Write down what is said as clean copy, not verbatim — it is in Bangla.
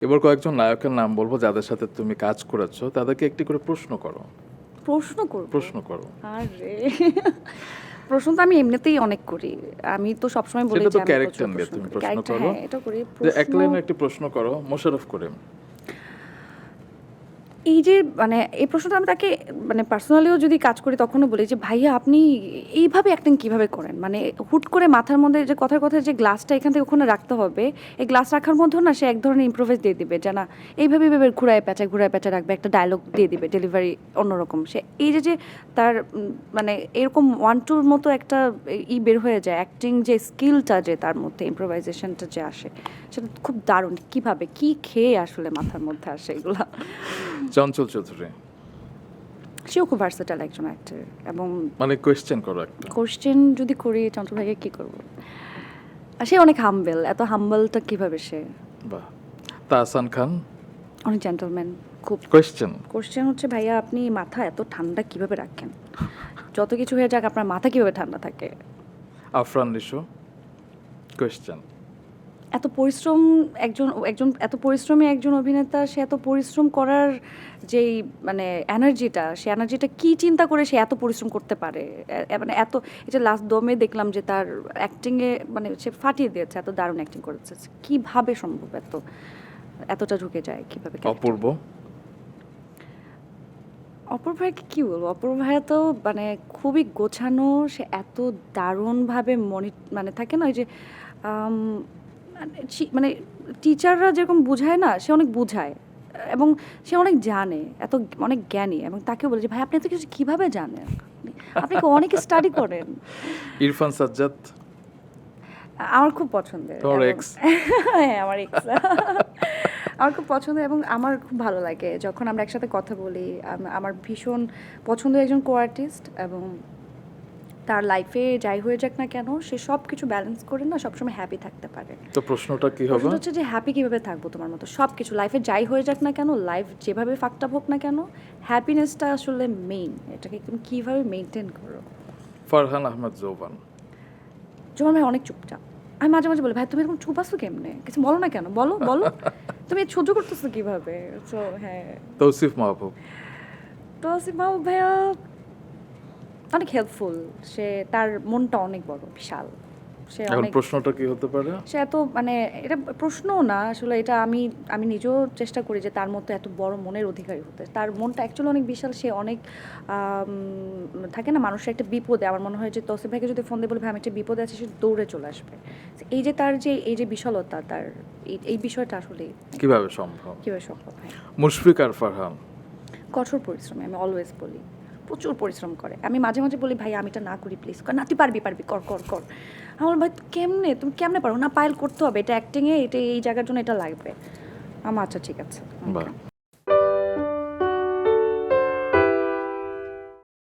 এবার কয়েকজন নায়কের নাম বলবো যাদের সাথে তুমি কাজ করেছো, তাদেরকে একটি করে প্রশ্ন করো। প্রশ্ন করব? প্রশ্ন করো। আরে প্রশ্ন তো আমি এমনিতেই অনেক করি। আমি তো সবসময় বলি সেটা যে তো আমি ক্যারেক্টার প্রচুর নিয়ে প্রশ্ন তুমি করি। প্রশ্ন ক্যারেক্টার, করো। হ্যাঁ, এটা করি। যে এক প্রশ্ন লাইনে একটি প্রশ্ন করো মোশাররফ করিম। এই যে মানে এই প্রশ্নটা আমি তাকে মানে পার্সোনালিও যদি কাজ করি তখনও বলি যে ভাইয়া আপনি এইভাবে অ্যাক্টিং কিভাবে করেন, মানে হুট করে মাথার মধ্যে যে কথার কথা যে গ্লাসটা এখান থেকে ওখানে রাখতে হবে, এই গ্লাস রাখার মধ্যেও না সে এক ধরনের ইম্প্রোভাইজ দিয়ে দিবে, যে না এইভাবে এইভাবে ঘুরায় প্যাঁচা রাখবে, একটা ডায়লগ দিয়ে দিবে, ডেলিভারি অন্যরকম। সে এই যে যে তার মানে এরকম ওয়ান টুর মতো একটা বের হয়ে যায়, অ্যাক্টিং যে স্কিলটা যে তার মধ্যে ইম্প্রোভাইজেশনটা যে আসে সেটা খুব দারুণ। কিভাবে কি খেয়ে আসলে মাথার মধ্যে আসে এগুলা। চঞ্চল চৌধুরী। সেও খুব ভার্সেটাইল একজন অ্যাক্টর, এবং মানে কোয়েশ্চেন করো একটা। কোশ্চেন যদি করি চঞ্চল ভাইকে কী করবো, আর সে অনেক হাম্বেল। এত হাম্বেলটা কীভাবে সে? বাহ। তাহসান খান। অনেক জেন্টলম্যান খুব। কোয়েশ্চেন। কোশ্চেন হচ্ছে ভাইয়া আপনি মাথা এত ঠান্ডা কিভাবে রাখেন? যত কিছু হয়ে যাক আপনার মাথা কিভাবে ঠান্ডা থাকে? আফরান নিশো। কোয়েশ্চেন। এত পরিশ্রম, একজন একজন এত পরিশ্রমী একজন অভিনেতা, সে এত পরিশ্রম করার যেই মানে এনার্জিটা, সে এনার্জিটা কী চিন্তা করে সে এত পরিশ্রম করতে পারে? মানে এত, এটা লাস্ট দমে দেখলাম যে তার অ্যাক্টিংয়ে মানে সে ফাটিয়ে দিয়েছে, এত দারুণ অ্যাক্টিং করেছে। কীভাবে সম্ভব এতটা ঢুকে যায় কীভাবে? অপূর্ব। অপূর্ব ভাইয়াকে কী বলবো? অপূর্ব ভাইয়া তো মানে খুবই গোছানো। সে এত দারুণভাবে মানে থাকে না ওই যে আম, মানে টিচাররা যেরকম বুঝায় না, সে অনেক বুঝায়, এবং সে অনেক জানে, অনেক জ্ঞানী। এবং তাকে বলে যে ভাই আপনি এত কিছু কীভাবে জানেন? আপনি কি অনেক স্টাডি করেন? ইরফান সাজ্জাদ। আমার খুব পছন্দের। তোমার এবং এক্স। হ্যাঁ, আমার এক্স। আমার খুব পছন্দের, এবং আমার খুব ভালো লাগে যখন আমরা একসাথে কথা বলি। আমার ভীষণ পছন্দের একজন কো আর্টিস্ট, এবং তার লাইফে যাই হয়ে যাক না কেন সে সব কিছু ব্যালেন্স করে না সবসময় হ্যাপি থাকতে পারে। তো প্রশ্নটা কি হবে? প্রশ্নটা হচ্ছে যে হ্যাপি কীভাবে থাকবো তোমার মতো? সব কিছু লাইফে যাই হয়ে যাক না কেন, লাইফ যেভাবে ফাকটা হোক না কেন, হ্যাপিনেসটা আসলে মেইন। এটাকে তুমি কীভাবে মেনটেন করো? ফারহান আহমেদ জোবান। যেমন ভাই অনেক চুপচাপ। আমি মাঝে মাঝে বলি ভাই তুমি এরকম চুপ আসো কেমনে, কিছু বলো না কেন, বলো বলো তুমি সহ্য করতেছো কীভাবে? তো হ্যাঁ, তৌসিফ মাহবুব। তো আসিফ মাহবুব ভাইয়া অনেক হেল্পফুল। সে তার মনটা অনেক বড়, বিশাল। সে এখন অনেক, প্রশ্নটা কি হতে পারে? সে এত মানে এটা প্রশ্নও না আসলে, এটা আমি আমি নিজেও চেষ্টা করি যে তার মতো এত বড় মনের অধিকারী হতে। তার মনটা অ্যাকচুয়ালি অনেক বিশাল। সে অনেক থাকে না মানুষের একটা বিপদে, আমার মনে হয় যে তৌসিফ ভাইকে যদি ফোন দিয়ে বলি ভাই আমি একটা বিপদে আছি, সে দৌড়ে চলে আসবে। এই যে তার যে এই যে বিশালতা, তার এই বিষয়টা আসলে কিভাবে সম্ভব? কীভাবে সম্ভব হয়? মুশফিক আর ফারহান। কঠোর পরিশ্রমী, আমি অলওয়েজ বলি প্রচুর পরিশ্রম করে। আমি মাঝে মাঝে বলি ভাই আমি এটা না করি প্লিজ, না তুই পারবি পারবি কর কর কর। আমার ভাই তুমি কেমনে পারো? না পায়েল করতে হবে, এটা অ্যাক্টিংয়ে, এটা এই জায়গার জন্য এটা লাগবে। আমার আচ্ছা ঠিক আছে। বাহ।